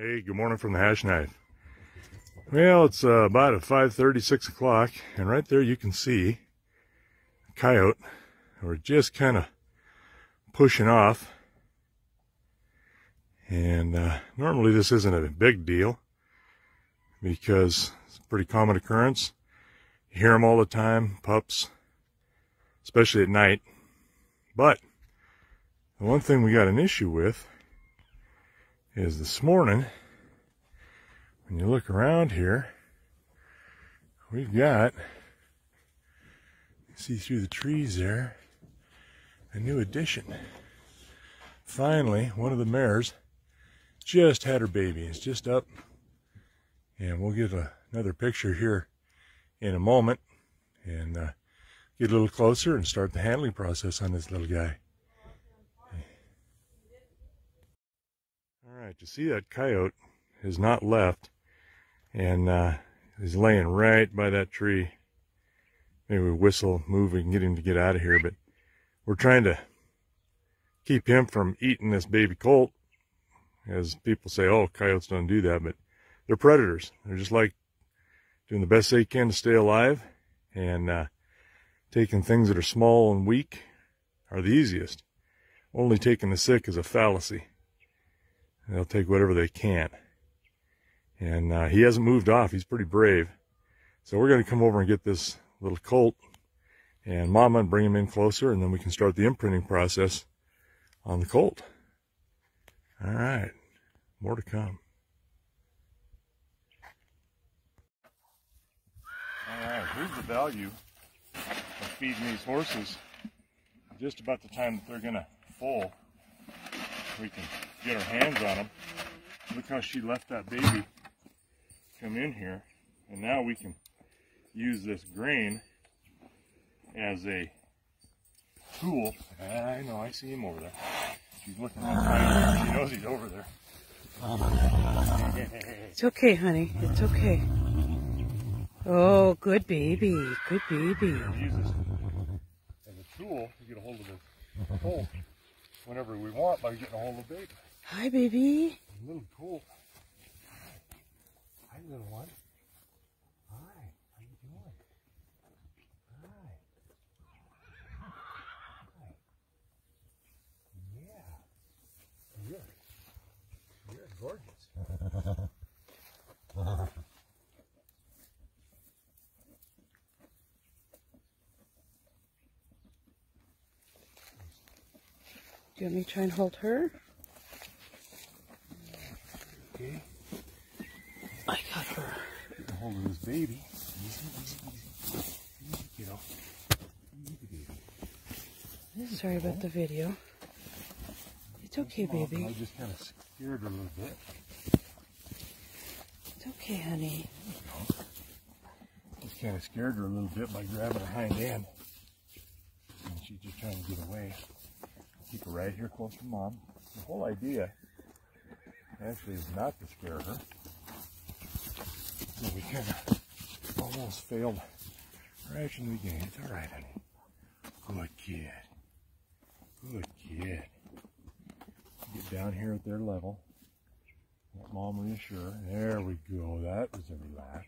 Hey, good morning from the Hashknife. Well, it's about at 5:30, 6 o'clock, and right there you can see a coyote. We're just kind of pushing off, and normally this isn't a big deal because it's a pretty common occurrence. You hear them all the time, pups, especially at night. But the one thing we got an issue with is this morning, when you look around here, we've got, you see through the trees there, a new addition. Finally, one of the mares just had her baby. It's just up, and we'll get another picture here in a moment and get a little closer and start the handling process on this little guy. Alright, you see that coyote has not left and is laying right by that tree. Maybe we whistle, move, we can get him to get out of here, but we're trying to keep him from eating this baby colt. As people say, oh, coyotes don't do that, but they're predators. They're just like doing the best they can to stay alive, and taking things that are small and weak are the easiest. Only taking the sick is a fallacy. They'll take whatever they can. And he hasn't moved off. He's pretty brave. So we're going to come over and get this little colt and Mama and bring him in closer, and then we can start the imprinting process on the colt. All right. More to come. All right. Here's the value of feeding these horses. Just about the time that they're going to foal, we can get our hands on them. Look how she left that baby come in here, and now we can use this grain as a tool. I know, I see him over there. She's looking right. She knows he's over there. It's okay, honey. It's okay. Oh, good baby. Good baby. Use this as a tool to get a hold of this colt whenever we want by getting a hold of the baby. Hi, baby. Little colt. Hi, little one. Hi. How you doing? Hi. Hi. Yeah. You're gorgeous. Do you want me to try and hold her? Okay. I got her. Get a hold of this baby. Easy, easy, easy. Easy, kiddo. Easy, baby. Sorry about the video. It's okay, baby. I just kind of scared her a little bit. It's okay, honey. Just kind of scared her a little bit by grabbing her hind end. And she's just trying to get away. Keep her right here close to Mom. The whole idea actually is not to scare her. So we kind of almost failed right in the beginning. It's all right, honey. Good kid. Good kid. Get down here at their level. Let Mom reassure. There we go. That was a relax.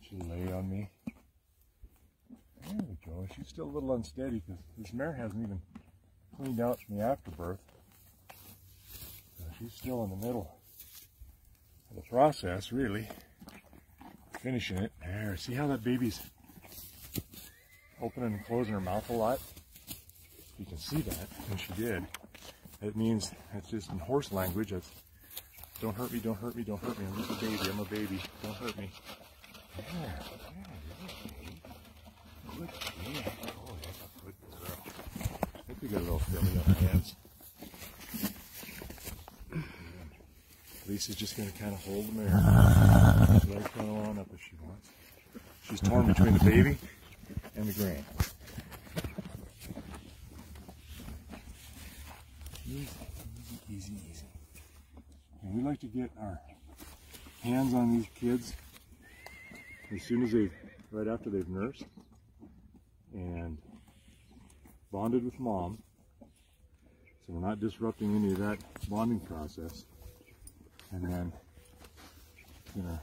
She lay on me. There we go. She's still a little unsteady because this mare hasn't even cleaned out from the afterbirth. So she's still in the middle of the process, really. Finishing it. There. See how that baby's opening and closing her mouth a lot? You can see that, and she did. That means, that's just in horse language, that's don't hurt me, don't hurt me, don't hurt me. I'm just a baby, I'm a baby. Don't hurt me. There. Good kid. Oh, that's a good girl. I think we got a little filly on our hands. Lisa's just going to kind of hold the mare. Let her come on up if she wants. She's torn between the baby and the grain. Easy, easy, easy, easy. And we like to get our hands on these kids as soon as right after they've nursed and bonded with Mom, So we're not disrupting any of that bonding process. And then gonna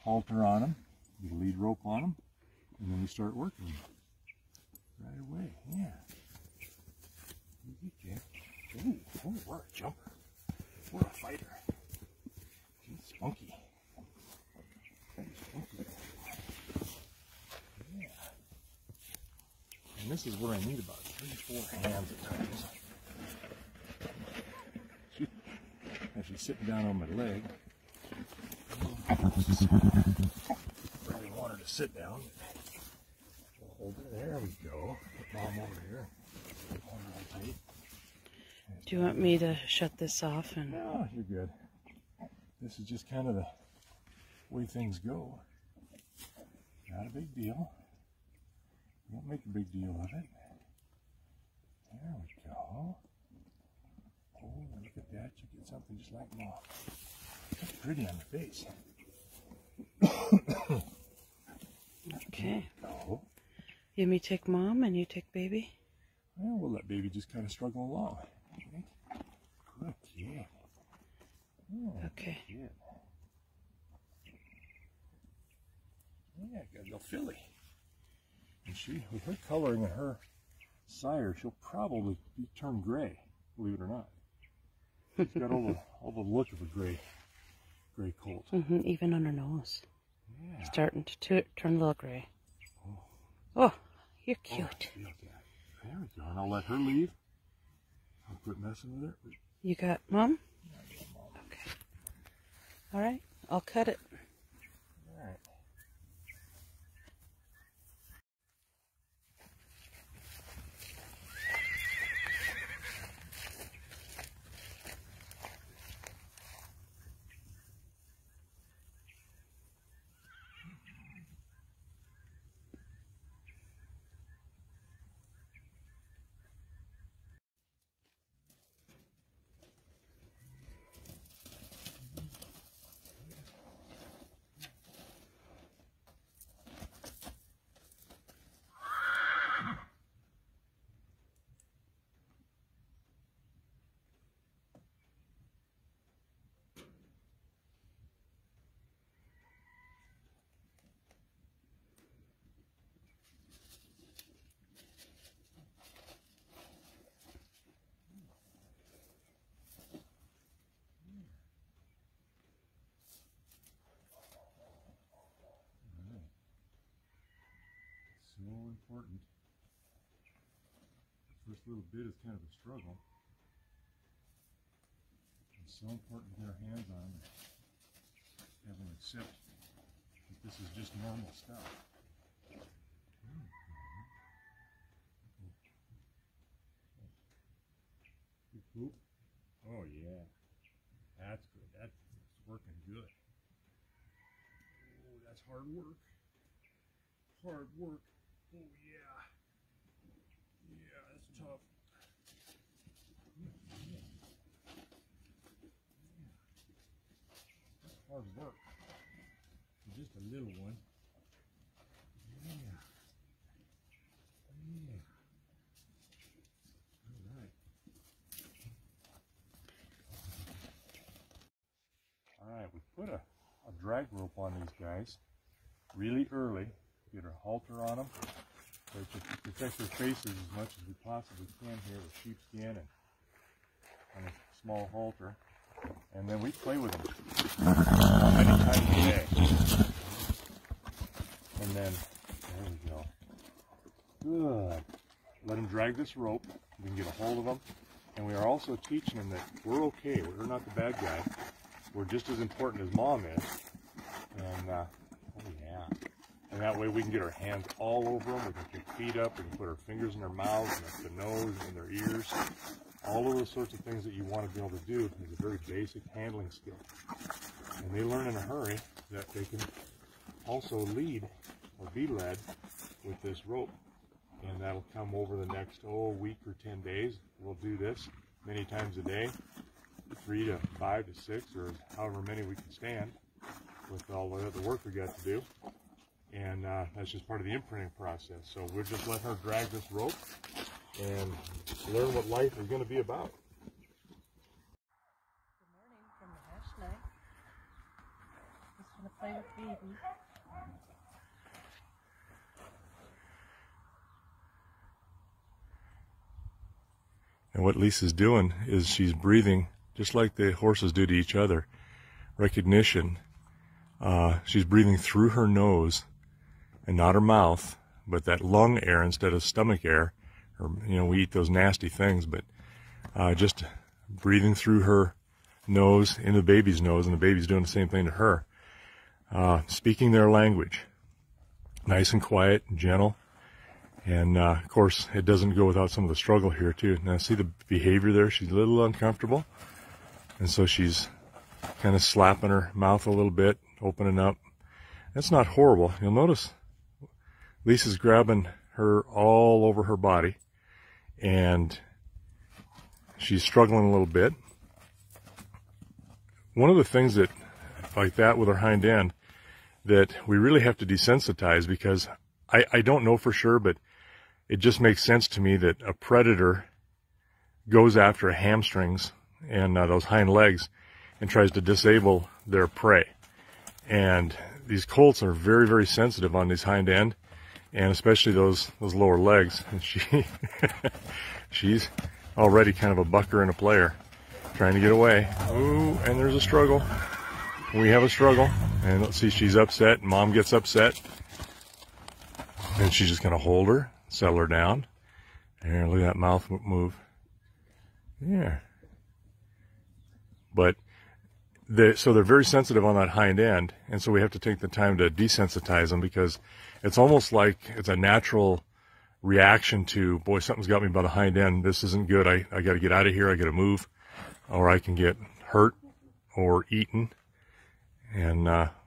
halter on them, get a lead rope on them, and then we start working right away. Yeah. Ooh, we're a jumper. We're a fighter. She's spunky. Yeah. And this is where I need about 3-4 hands at times. She's sitting down on my leg. I really want her to sit down. We'll hold her. There we go. Put Mom over here. Hold her tight. Do you want me to shut this off? And no, you're good. This is just kind of the way things go. Not a big deal. Don't make a big deal of it. There we go. Oh, look at that. You get something just like Mom. That's pretty on the face. okay. Oh. You me take Mom and you take baby? Well, we'll let baby just kind of struggle along. Okay. Good kid. Oh, okay. Good kid. Yeah, got a little filly. And she, with her coloring and her sire, she'll probably turn gray, believe it or not. She's got all the look of a gray colt. Even on her nose. Yeah. Starting to turn a little gray. Oh, you're cute. Oh, there we go. And I'll let her leave. I'll quit messing with her. You got Mom? Yeah, I got Mom. Okay. All right. I'll cut it. All right. So important. The first little bit is kind of a struggle. It's so important to get our hands on and have them accept that this is just normal stuff. Good poop. Oh yeah. That's good. That's working good. Oh, that's hard work. Hard work. Oh yeah. Yeah, that's tough. Yeah. That's hard work. Just a little one. Yeah. Yeah. All right. All right, we put a drag rope on these guys really early. Get a halter on them, so to protect their faces as much as we possibly can here with sheepskin and a small halter. And then we play with them many times a day. And then, there we go. Good. Let them drag this rope. We can get a hold of them. And we are also teaching them that we're okay. We're not the bad guy. We're just as important as Mom is. And, oh yeah. And that way we can get our hands all over them. We can put feet up. We can put our fingers in their mouths, and the nose, and their ears. All of those sorts of things that you want to be able to do is a very basic handling skill. And they learn in a hurry that they can also lead or be led with this rope. And that'll come over the next, week or 10 days. We'll do this many times a day, 3 to 5 to 6, or however many we can stand with all the other work we got to do. And that's just part of the imprinting process. So we'll just let her drag this rope, and learn what life is going to be about. Good morning from the Hashknife. Just want to play with baby. And what Lisa's doing is she's breathing just like the horses do to each other. Recognition. She's breathing through her nose and not her mouth, but that lung air instead of stomach air. Or, you know, we eat those nasty things, but just breathing through her nose into the baby's nose, and the baby's doing the same thing to her. Speaking their language. Nice and quiet and gentle. And, of course, it doesn't go without some of the struggle here, too. Now, see the behavior there? She's a little uncomfortable. And so she's kind of slapping her mouth a little bit, opening up. That's not horrible. You'll notice Lisa's grabbing her all over her body. And she's struggling a little bit. One of the things that, like that with her hind end, that we really have to desensitize, because I don't know for sure, but it just makes sense to me that a predator goes after hamstrings and those hind legs and tries to disable their prey. And these colts are very, very sensitive on these hind end, and especially those lower legs. And she's already kind of a bucker and a player, trying to get away. Ooh, and there's a struggle. We have a struggle, and let's see, she's upset. Mom gets upset, and she's just going to hold her, settle her down. There, look at that mouth move. Yeah. But so they're very sensitive on that hind end, and so we have to take the time to desensitize them, because it's almost like it's a natural reaction to, boy, something's got me by the hind end. This isn't good. I got to get out of here. I got to move, or I can get hurt or eaten. And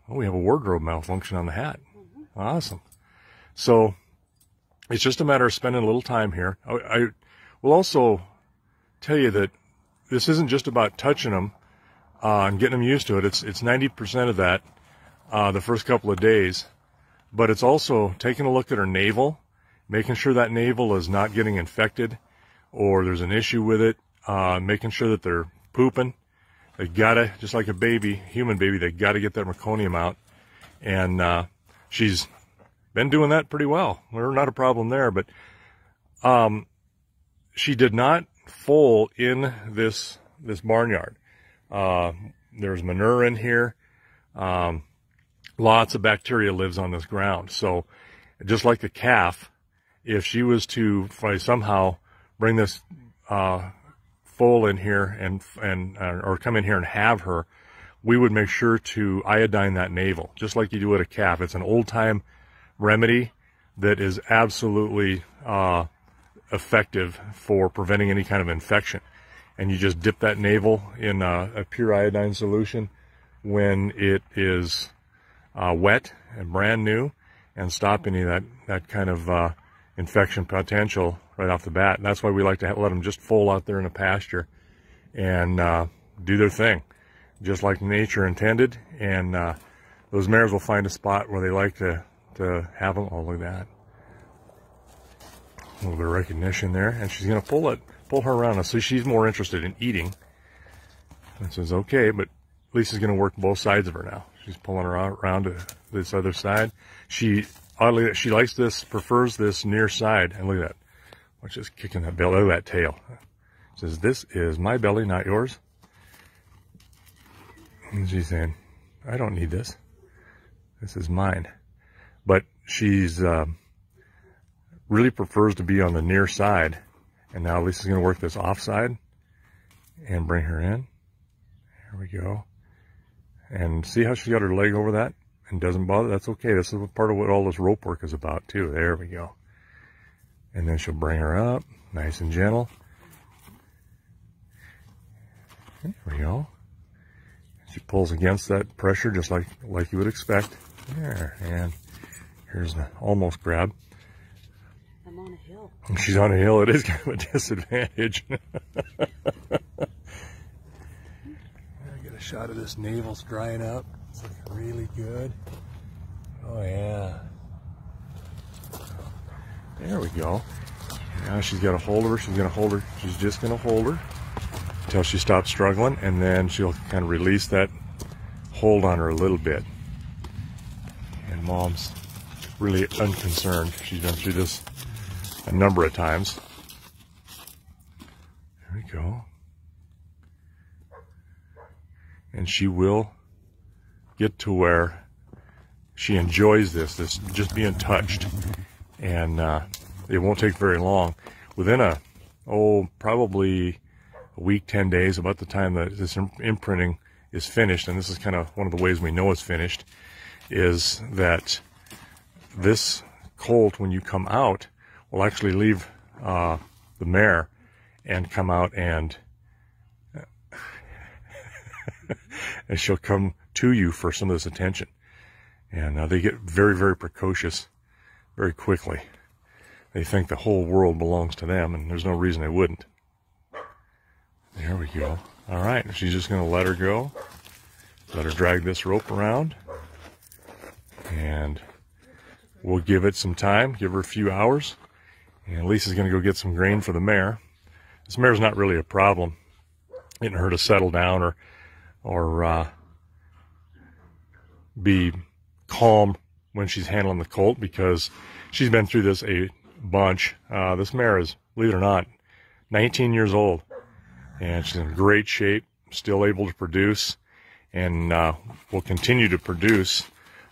we have a wardrobe malfunction on the hat. Awesome. So it's just a matter of spending a little time here. I will also tell you that this isn't just about touching them and getting them used to it. It's 90% of that the first couple of days. But it's also taking a look at her navel, making sure that navel is not getting infected or there's an issue with it, making sure that they're pooping. They gotta, just like a baby, human baby, they gotta get that meconium out. And she's been doing that pretty well. We're not a problem there, but she did not foal in this barnyard. There's manure in here. Lots of bacteria lives on this ground. So just like the calf, if she was to somehow bring this foal in here or come in here and have her, we would make sure to iodine that navel, just like you do with a calf. It's an old-time remedy that is absolutely effective for preventing any kind of infection. And you just dip that navel in a pure iodine solution when it is wet and brand new, and stop any of that kind of infection potential right off the bat. And that's why we like to let them just foal out there in the pasture and do their thing, just like nature intended. And those mares will find a spot where they like to have them. Oh, look at that. A little bit of recognition there. And she's going to pull her around. So she's more interested in eating. And says, okay, but Lisa's going to work both sides of her now. She's pulling her around to this other side. Oddly, she likes this, prefers this near side. And look at that. Watch just kicking that belly. Look at that tail. Says, this is my belly, not yours. And she's saying, I don't need this. This is mine. But she's really prefers to be on the near side. And now Lisa's going to work this off side and bring her in. There we go. And see how she's got her leg over that and doesn't bother? That's okay. This is part of what all this rope work is about too. There we go. And then she'll bring her up, nice and gentle. There we go. She pulls against that pressure just like you would expect. There, and here's the almost grab. I'm on a hill. She's on a hill. It is kind of a disadvantage. Get a shot of this navel's drying up. It's looking really good. Oh yeah. There we go. Now she's got a hold of her. She's going to hold her. She's just going to hold her until she stops struggling, and then she'll kind of release that hold on her a little bit. And Mom's really unconcerned. She's been through this a number of times. There we go. And she will get to where she enjoys this just being touched. And it won't take very long. Within probably a week, 10 days, about the time that this imprinting is finished, and this is kind of one of the ways we know it's finished, is that this colt, when you come out, will actually leave the mare and come out, and and she'll come to you for some of this attention. And they get very, very precocious very quickly. They think the whole world belongs to them, and there's no reason they wouldn't. There we go. All right, she's just going to let her go. Let her drag this rope around. And we'll give it some time, give her a few hours. And Lisa's going to go get some grain for the mare. This mare's not really a problem, getting her to settle down or be calm when she's handling the colt, because she's been through this a bunch. This mare is, believe it or not, 19 years old, and she's in great shape, still able to produce, and will continue to produce,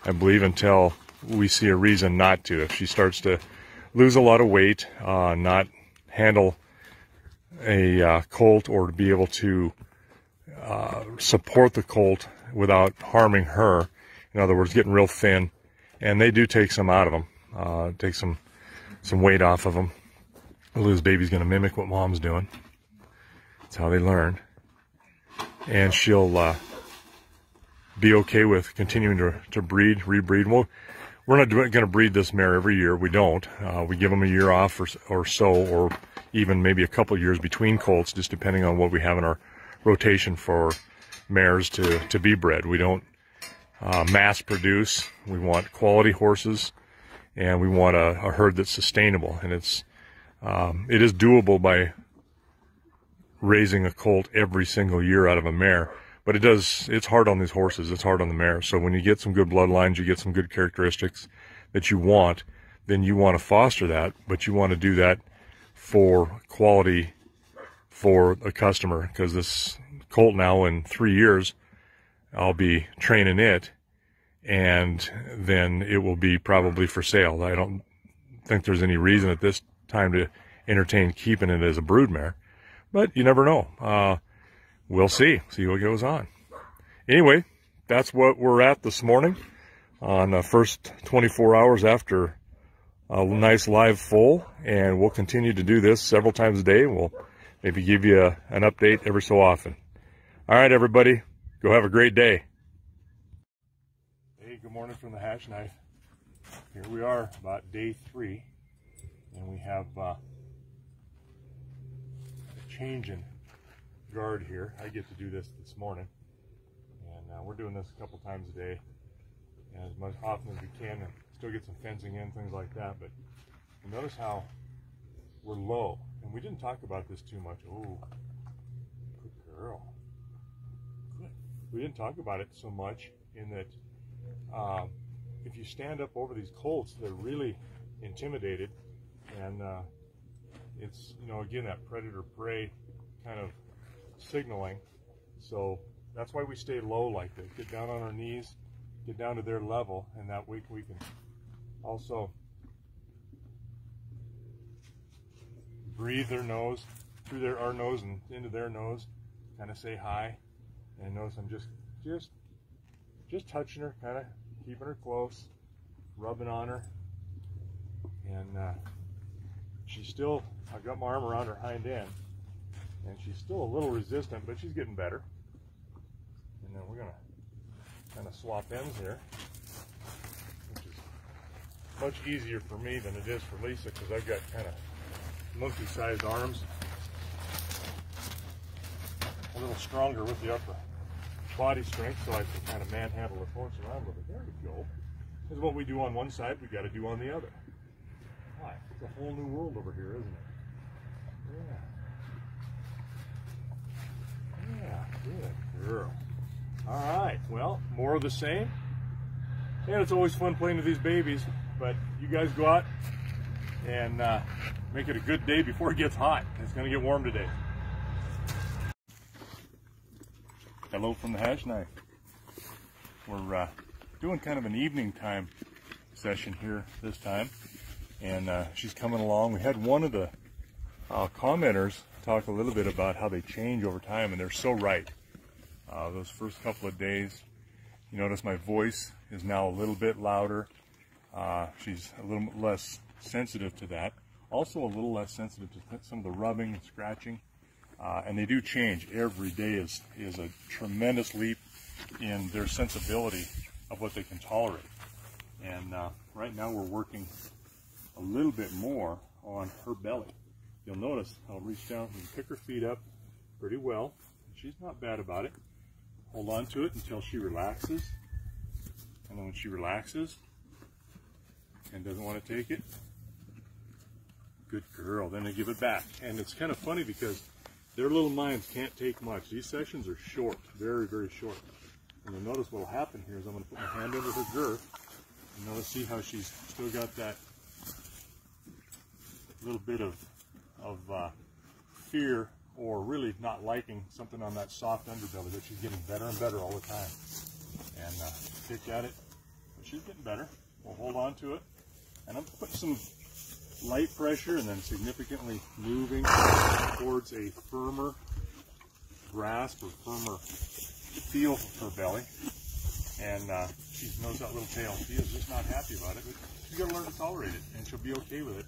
I believe, until we see a reason not to. If she starts to lose a lot of weight, not handle a colt, or to be able to support the colt without harming her, in other words, getting real thin, and they do take some out of them, take some weight off of them. Lou's baby's going to mimic what Mom's doing. That's how they learn. And she'll be okay with continuing to rebreed. Well, we're not going to breed this mare every year. We don't. We give them a year off or so, or even maybe a couple years between colts, just depending on what we have in our rotation for mares to be bred. We don't mass produce. We want quality horses, and we want a herd that's sustainable. And it is doable by raising a colt every single year out of a mare, but it's hard on these horses. It's hard on the mare. So when you get some good bloodlines, you get some good characteristics that you want, then you want to foster that, but you want to do that for quality for a customer, because this colt now, in 3 years, I'll be training it, and then it will be probably for sale. I don't think there's any reason at this time to entertain keeping it as a broodmare, but you never know. We'll see what goes on. Anyway, that's what we're at this morning on the first 24 hours after a nice live foal, and we'll continue to do this several times a day. We'll maybe give you an update every so often. All right, everybody, go have a great day. Hey, good morning from the Hashknife. Here we are, about day 3, and we have a change in guard here. I get to do this morning, and we're doing this a couple times a day, and as much often as we can, and still get some fencing in, things like that. But you notice how we're low, and we didn't talk about this too much. Oh, good girl. Good. We didn't talk about it so much in that if you stand up over these colts, they're really intimidated, and it's, again, that predator-prey kind of signaling. So that's why we stay low like this. Get down on our knees, get down to their level, and that way we can also breathe their nose through our nose and into their nose, kind of say hi. And notice I'm just touching her, kind of keeping her close, rubbing on her, and she's still, I've got my arm around her hind end, and she's still a little resistant, but she's getting better. And then we're going to kind of swap ends here, which is much easier for me than it is for Lisa, because I've got kind of monkey-sized arms, a little stronger with the upper body strength, so I can kind of manhandle the horse around with it. There we go. This is what we do on one side, we got to do on the other. Hi, it's a whole new world over here, isn't it? Yeah, good girl. All right, well, more of the same. And it's always fun playing with these babies, but you guys go out and make it a good day before it gets hot. It's going to get warm today. Hello from the Hashknife. We're doing kind of an evening time session here this time, and she's coming along. We had one of the commenters talk a little bit about how they change over time, and they're so right. Those first couple of days, you notice my voice is now a little bit louder. She's a little less sensitive to that. Also a little less sensitive to some of the rubbing and scratching. And they do change. Every day is a tremendous leap in their sensibility of what they can tolerate. And right now we're working a little bit more on her belly. You'll notice I'll reach down and pick her feet up pretty well. She's not bad about it. Hold on to it until she relaxes. And then when she relaxes and doesn't want to take it, good girl, then I give it back. And it's kind of funny because their little minds can't take much. These sessions are short, very, very short. And you'll notice what will happen here is I'm going to put my hand under her girth. And notice, see how she's still got that little bit of fear, or really not liking something on that soft underbelly, but she's getting better and better all the time. And pick at it, but she's getting better. We'll hold on to it. And I'm putting some light pressure and then significantly moving towards a firmer grasp or firmer feel of her belly. And she knows that little tail. She is just not happy about it, but she's got to learn to tolerate it, and she'll be okay with it.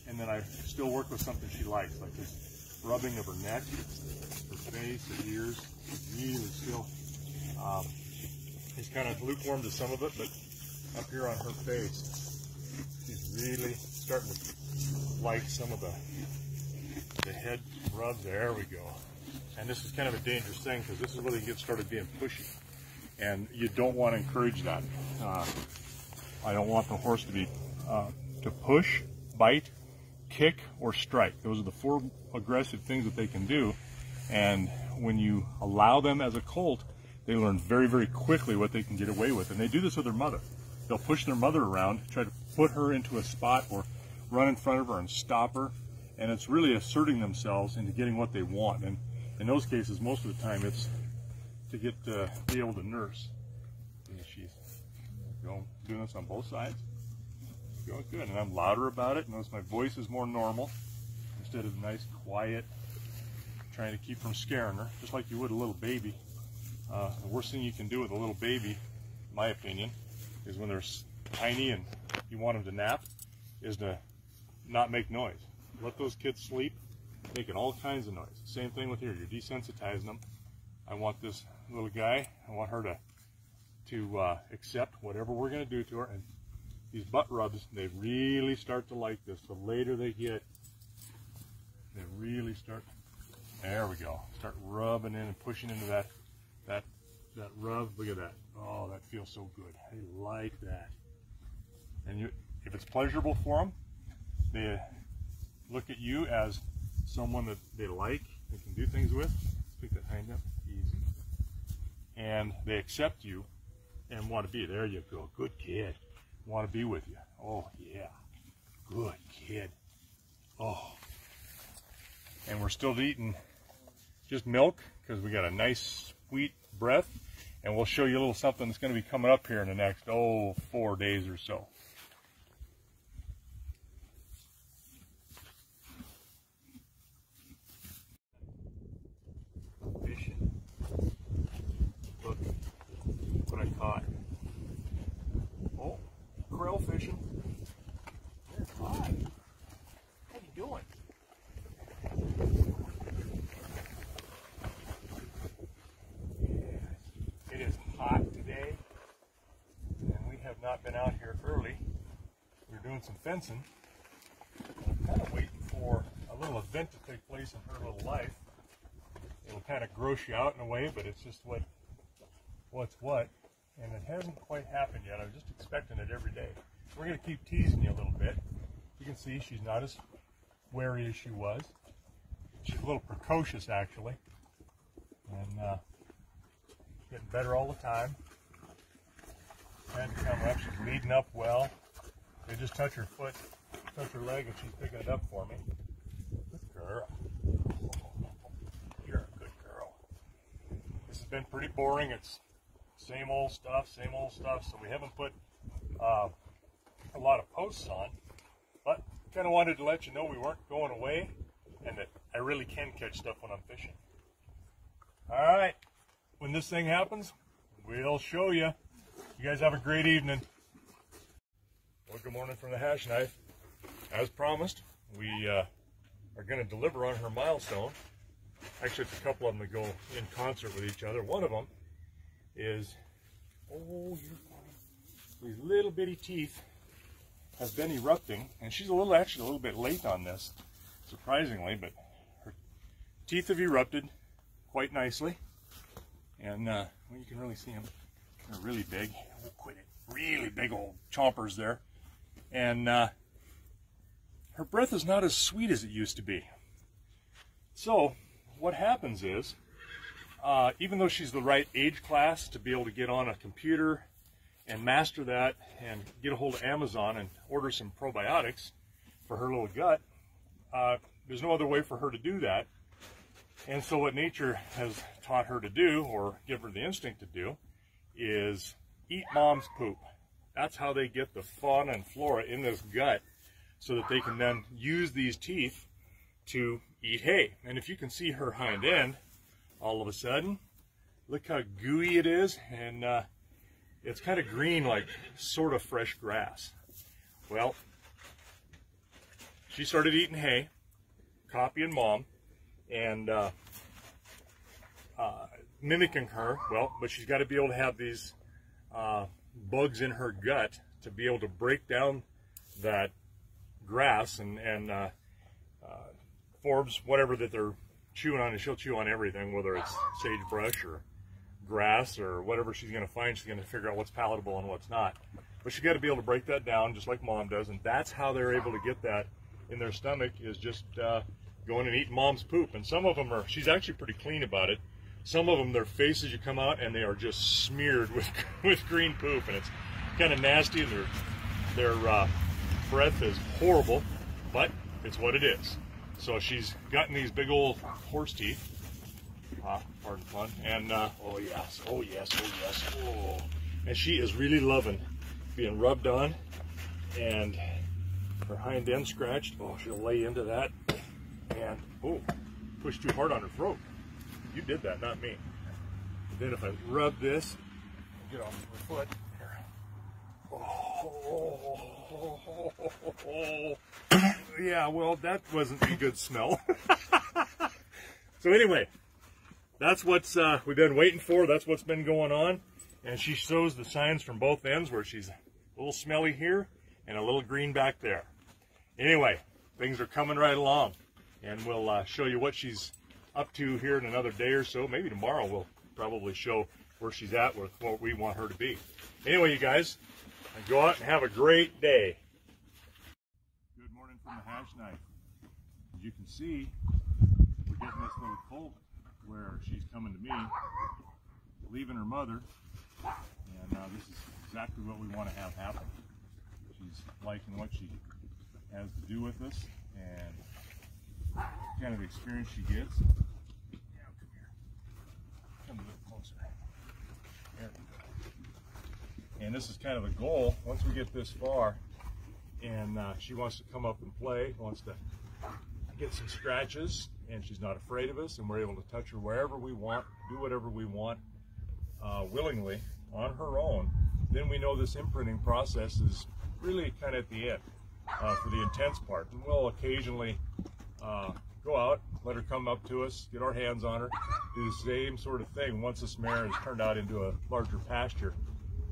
And then I still work with something she likes, like this rubbing of her neck, her face, her ears. Really still, he's kind of lukewarm to some of it, but up here on her face, she's really starting to like some of the head rubs. There we go. And this is kind of a dangerous thing because this is where they get started being pushy. And you don't want to encourage that. I don't want the horse to be to push, bite, kick, or strike. Those are the 4 aggressive things that they can do. And when you allow them as a colt, they learn very, very quickly what they can get away with. And they do this with their mother. They'll push their mother around, try to put her into a spot or run in front of her and stop her. And it's really asserting themselves into getting what they want. And in those cases, most of the time, it's to get be able to nurse. And she's doing this on both sides. Going good, and I'm louder about it. Notice my voice is more normal instead of nice, quiet, trying to keep from scaring her, just like you would a little baby. The worst thing you can do with a little baby, in my opinion, is when they're tiny and you want them to nap, is to not make noise. Let those kids sleep, making all kinds of noise. Same thing with here. You're desensitizing them. I want this little guy, I want her to accept whatever we're going to do to her. And these butt rubs, they really start to like this. The later they get, they really start, there we go, start rubbing in and pushing into that rub. Look at that. Oh, that feels so good. I like that. And if it's pleasurable for them, they look at you as someone that they like, they can do things with. Pick that hind up, easy. And they accept you and want to be. There you go, good kid. Want to be with you. Oh yeah, good kid. Oh, and we're still eating just milk because we got a nice sweet breath, and we'll show you a little something that's going to be coming up here in the next 4 days or so. Fishing. Look what I caught. Oh, krill fishing. Hi. How you doing? Yes. It is hot today, and we have not been out here early. We're doing some fencing. I'm kind of waiting for a little event to take place in her little life. It'll kind of gross you out in a way, but it's just what's what. And it hasn't quite happened yet. I was just expecting it every day. We're going to keep teasing you a little bit. You can see she's not as wary as she was. She's a little precocious, actually, and getting better all the time. And come up, she's leading up well. They just touch her foot, touch her leg, and she's picking it up for me. Good girl. You're a good girl. This has been pretty boring. It's same old stuff, so we haven't put a lot of posts on, but kind of wanted to let you know we weren't going away and that I really can catch stuff when I'm fishing. All right, when this thing happens, we'll show you. You guys have a great evening. Well, good morning from the Hashknife. As promised, we are going to deliver on her milestone. Actually, it's a couple of them that go in concert with each other. One of them is, oh, these little bitty teeth have been erupting, and she's actually a little bit late on this, surprisingly, but her teeth have erupted quite nicely, and well, you can really see them. They're really big. Oh, quit it. Really big old chompers there, and her breath is not as sweet as it used to be. So what happens is, even though she's the right age class to be able to get on a computer and master that and get a hold of Amazon and order some probiotics for her little gut, there's no other way for her to do that. And so what nature has taught her to do, or give her the instinct to do, is eat mom's poop. That's how they get the fauna and flora in this gut, so that they can then use these teeth to eat hay. And if you can see her hind end, all of a sudden, look how gooey it is, and it's kind of green, like sort of fresh grass. Well, she started eating hay, copying mom, and mimicking her. Well, but she's got to be able to have these bugs in her gut to be able to break down that grass and forbs, whatever that they're chewing on, and she'll chew on everything, whether it's sagebrush or grass or whatever she's going to find. She's going to figure out what's palatable and what's not. But she's got to be able to break that down just like mom does, and that's how they're able to get that in their stomach, is just going and eating mom's poop. And some of them are, she's actually pretty clean about it. Some of them, their faces, you come out and they are just smeared with green poop, and it's kind of nasty. Their breath is horrible, but it's what it is. So she's gotten these big old horse teeth, pardon fun, and oh yes, oh yes, oh yes, oh. And she is really loving being rubbed on, and her hind end scratched. Oh, she'll lay into that, and oh, push too hard on her throat. You did that, not me. Then if I rub this, get off my foot. Here. Oh. Yeah, well, that wasn't a good smell. So anyway, that's what's we've been waiting for. That's what's been going on. And she shows the signs from both ends, where she's a little smelly here and a little green back there. Anyway, things are coming right along, and we'll show you what she's up to here in another day or so. Maybe tomorrow we'll probably show where she's at with what we want her to be. Anyway, you guys, go out and have a great day. Good morning from the Hashknife. As you can see, we're getting this little colt where she's coming to me, leaving her mother, and this is exactly what we want to have happen. She's liking what she has to do with us, and kind of the experience she gets. Yeah, come here. Come a bit closer. There we go. And this is kind of a goal, once we get this far, and she wants to come up and play, wants to get some scratches, and she's not afraid of us, and we're able to touch her wherever we want, do whatever we want, willingly, on her own. Then we know this imprinting process is really kind of at the end for the intense part. And we'll occasionally go out, let her come up to us, get our hands on her, do the same sort of thing once this mare has turned out into a larger pasture,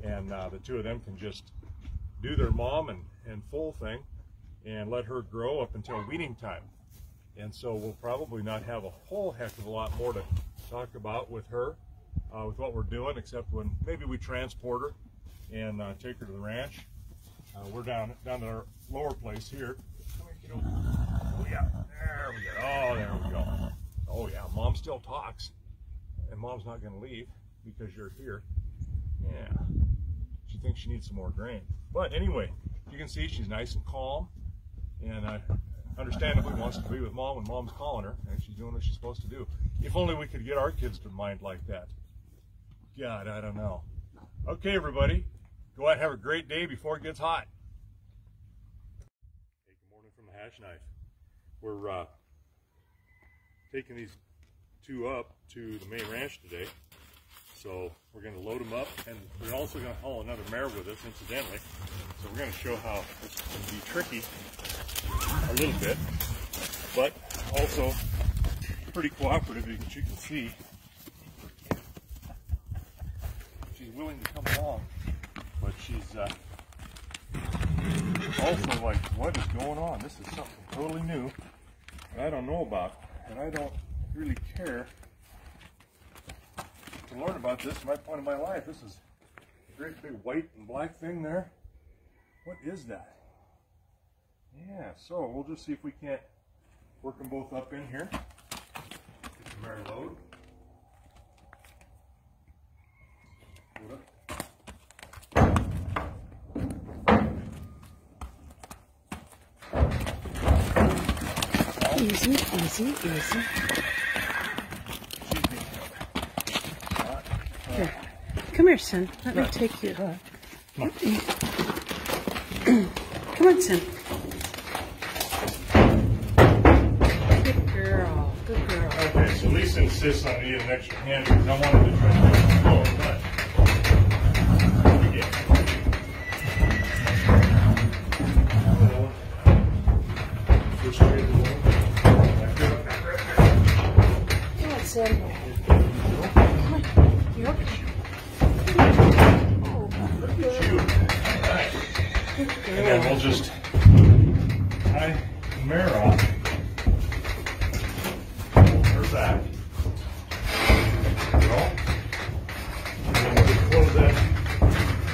and the two of them can just do their mom and foal thing and let her grow up until weaning time. And so we'll probably not have a whole heck of a lot more to talk about with her, with what we're doing, except when maybe we transport her and take her to the ranch. We're down at our lower place here. Oh yeah, there we go. Oh, there we go. Mom still talks, and Mom's not going to leave because you're here. Yeah, she thinks she needs some more grain. But anyway, you can see she's nice and calm, and understandably wants to be with Mom when Mom's calling her, and she's doing what she's supposed to do. If only we could get our kids to mind like that. God, I don't know. Okay, everybody, go out and have a great day before it gets hot. Hey, good morning from the Hashknife. We're taking these two up to the main ranch today. So we're going to load them up, and we're also going to haul another mare with us, incidentally. So we're going to show how this can be tricky a little bit, but also pretty cooperative, as you can see. She's willing to come along, but she's also like, what is going on? This is something totally new that I don't know about, and I don't really care to learn about this. My point of my life. This is a great big white and black thing there. What is that? Yeah, so we'll just see if we can't work them both up in here. Get the mare load. Easy, easy, easy. Here. Come here, son. Let me take you. Come on. Come on, son. Good girl. Good girl. Okay, so Lisa insists on needing an extra hand because I wanted to try to make it slow, but Come on, son. Come on. You're okay. look at you. All right. And then we'll just tie the mare off. Hold her back. There we go. And then we'll just close that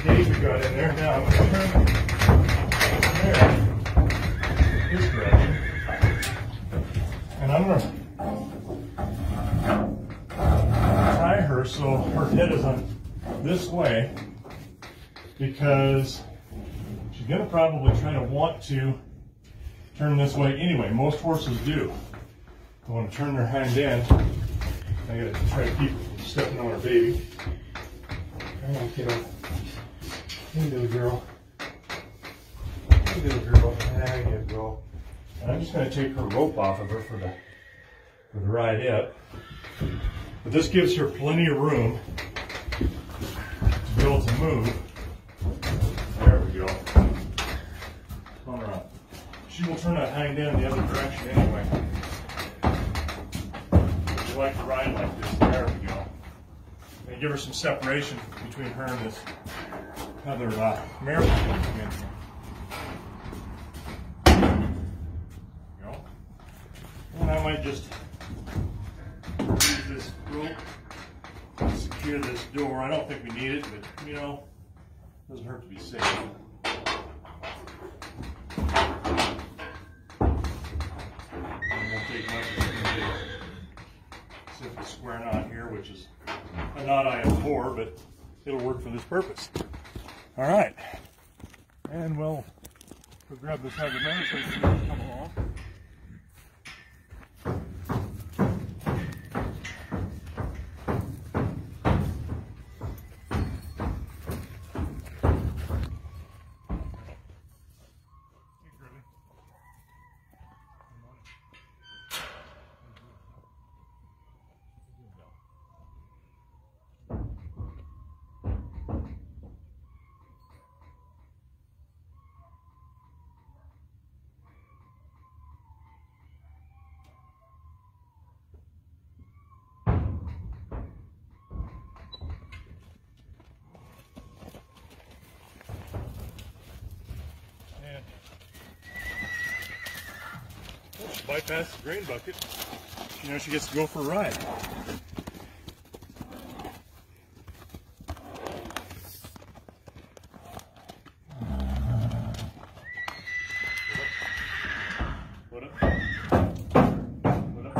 gauge we got in there. Now I'm going to turn the mare this direction. And I'm going to tie her so her head is on this way, because she's going to probably try to want to turn this way anyway. Most horses do. They want to turn their hind end. I got to try to keep stepping on her baby. Come on, kiddo. Hey, little girl. Hey, little girl. There you go. And I'm just going to take her rope off of her for the ride up. But this gives her plenty of room to be able to move. There we go. On her up. She will turn that hind end the other direction anyway. Would you like to ride like this? There we go. And give her some separation between her and this other mare that's going to come in here. There we go. And I might just use this rope to secure this door. I don't think we need it, but you know, it doesn't hurt to be safe. And we'll take another specific square knot here, which is a knot I abhor, but it'll work for this purpose. All right, and we'll grab this other mare so you can come along. Bypass the grain bucket, you know, she gets to go for a ride. Put up. Put up.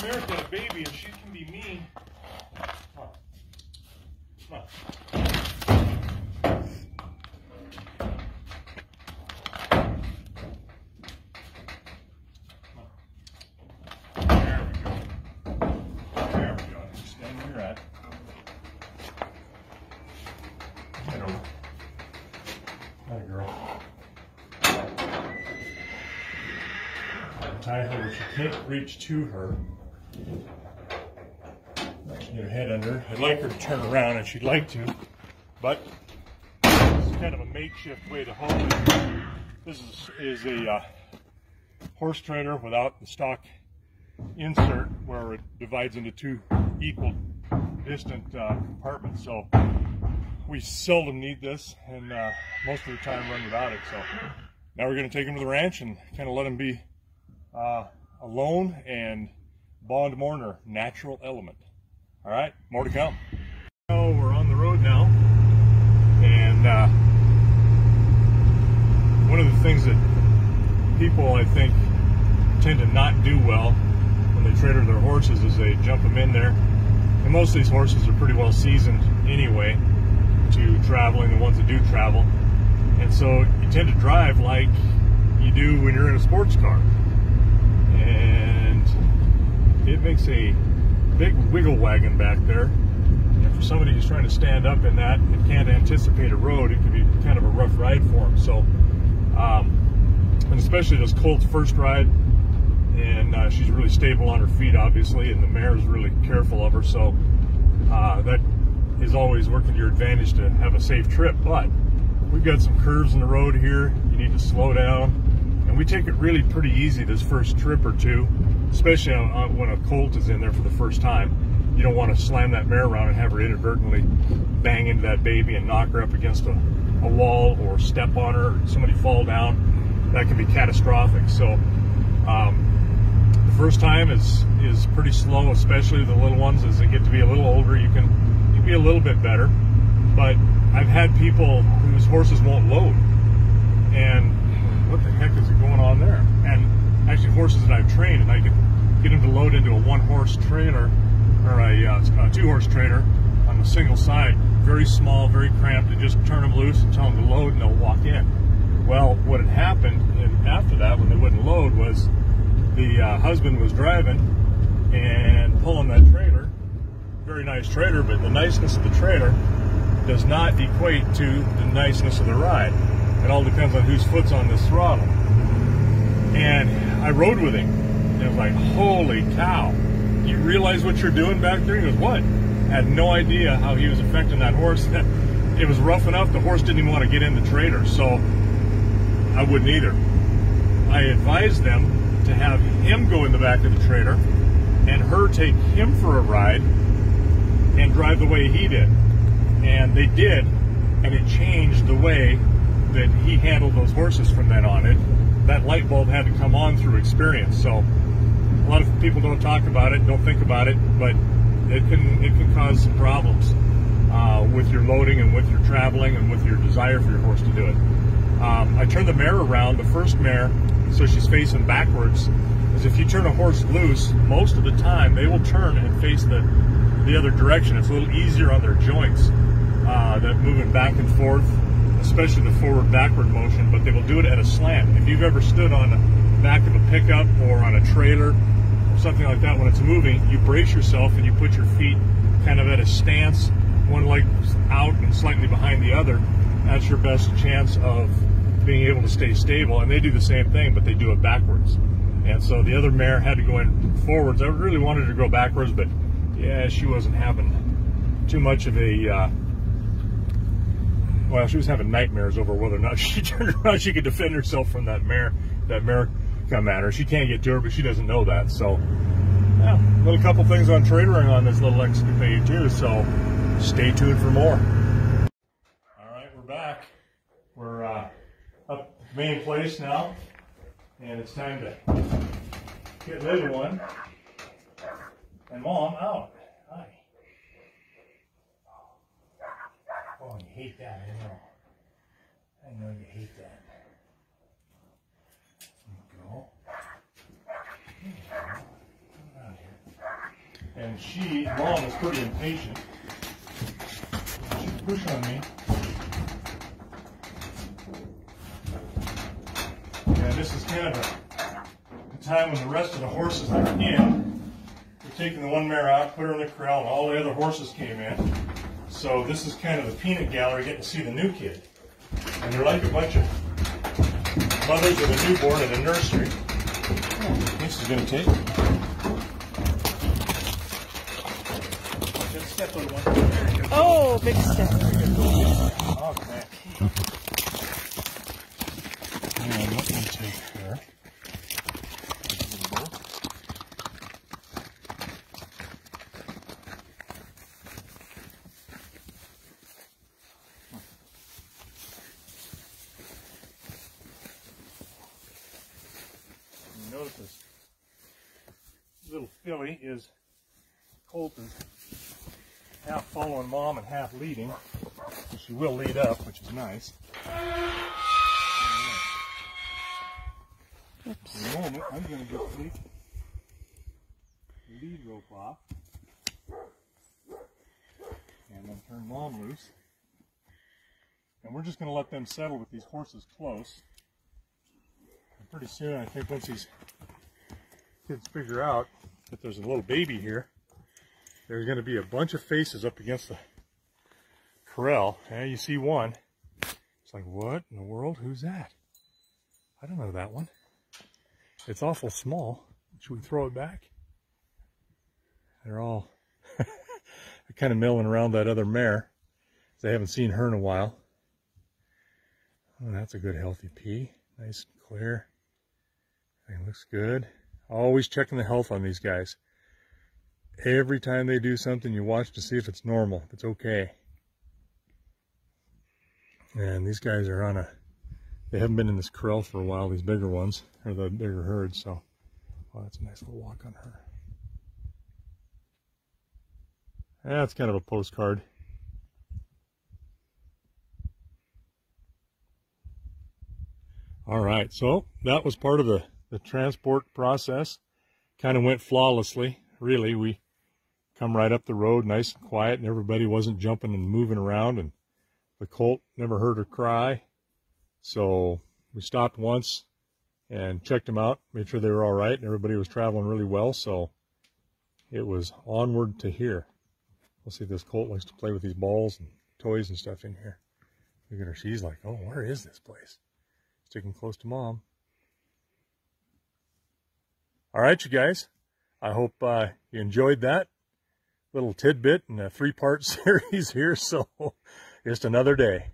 mare's got a baby and she can be mean. Come on. Come on. Tie her where she can't reach to her. Get her head under. I'd like her to turn around, and she'd like to, but it's kind of a makeshift way to hold it. This is a horse trailer without the stock insert where it divides into two equal distant compartments. So we seldom need this, and most of the time run without it. So now we're going to take him to the ranch and kind of let him be alone and bond more in our natural element. All right, more to come. So we're on the road now, and one of the things that people, I think, tend to not do well when they trailer their horses is they jump them in there. And most of these horses are pretty well seasoned anyway to traveling, the ones that do travel. And so you tend to drive like you do when you're in a sports car. And it makes a big wiggle wagon back there. And for somebody who's trying to stand up in that and can't anticipate a road, it can be kind of a rough ride for them. So, and especially this colt's first ride, and she's really stable on her feet, obviously, and the mare is really careful of her. So that is always working to your advantage to have a safe trip. But we've got some curves in the road here. You need to slow down. And we take it really pretty easy this first trip or two, especially when a colt is in there for the first time. You don't want to slam that mare around and have her inadvertently bang into that baby and knock her up against a wall or step on her, or somebody fall down. That can be catastrophic. So the first time is pretty slow, especially the little ones. As they get to be a little older, you can be a little bit better. But I've had people whose horses won't load, and what the heck is going on there? And actually horses that I've trained, and I can get them to load into a one-horse trailer or a two-horse trailer on the single side, very small, very cramped, and just turn them loose and tell them to load and they'll walk in. Well, what had happened after that when they wouldn't load was the husband was driving and pulling that trailer, very nice trailer, but the niceness of the trailer does not equate to the niceness of the ride. It all depends on whose foot's on this throttle. And I rode with him, and I was like, holy cow. You realize what you're doing back there? He goes, what? I had no idea how he was affecting that horse. It was rough enough, the horse didn't even want to get in the trailer, so I wouldn't either. I advised them to have him go in the back of the trailer and her take him for a ride and drive the way he did. And they did, and it changed the way that he handled those horses from then on. That light bulb had to come on through experience. So a lot of people don't talk about it, don't think about it, but it can cause some problems with your loading and with your traveling and with your desire for your horse to do it. I turned the mare around, the first mare, so she's facing backwards. Because if you turn a horse loose, most of the time they will turn and face the other direction. It's a little easier on their joints, that moving back and forth, especially the forward-backward motion, but they will do it at a slant. If you've ever stood on the back of a pickup or on a trailer or something like that, when it's moving, you brace yourself and you put your feet kind of at a stance, one leg out and slightly behind the other. That's your best chance of being able to stay stable. And they do the same thing, but they do it backwards. And so the other mare had to go in forwards. I really wanted her to go backwards, but yeah, she wasn't having too much of a well, she was having nightmares over whether or not she turned around she could defend herself from that mare come at her. She can't get to her, but she doesn't know that. So yeah, a little couple things on trailering on this little escapade too, so stay tuned for more. All right, we're back. We're up at the main place now, and it's time to get little one and mom out. Hi. Oh, you hate that, I know. I know you hate that. There you go. There you go. Come around here. And Mom is pretty impatient. She pushed on me. And this is kind of a time when the rest of the horses are in. We're taking the one mare out, put her in the corral, and all the other horses came in. So this is kind of the peanut gallery, getting to see the new kid. And they're like a bunch of mothers with a newborn at a nursery. Oh, this is going to take. Good step, little one. Oh, big step. Okay. And let me take her. Notice this little filly is colt is half following Mom and half leading. So she will lead up, which is nice. Oops. In a moment, I'm going to just take the lead rope off and then turn Mom loose. And we're just going to let them settle with these horses close. And pretty soon, I think once these kids figure out that there's a little baby here, there's going to be a bunch of faces up against the corral. And you see one. It's like, what in the world? Who's that? I don't know that one. It's awful small. Should we throw it back? They're all kind of milling around that other mare. They haven't seen her in a while. Oh, that's a good healthy pea. Nice and clear. Everything looks good. Always checking the health on these guys. Every time they do something, you watch to see if it's normal, if it's okay. And these guys are on they haven't been in this corral for a while, these bigger ones, or the bigger herds, so, well, that's a nice little walk on her. That's kind of a postcard. All right, so that was part of the transport process. Kind of went flawlessly, really. We come right up the road, nice and quiet, and everybody wasn't jumping and moving around, and the colt never heard her cry. So we stopped once and checked them out, made sure they were all right, and everybody was traveling really well, so it was onward to here. We'll see if this colt likes to play with these balls and toys and stuff in here. Look at her. She's like, oh, where is this place? Sticking close to Mom. All right, you guys. I hope you enjoyed that little tidbit in a 3-part series here. So just another day.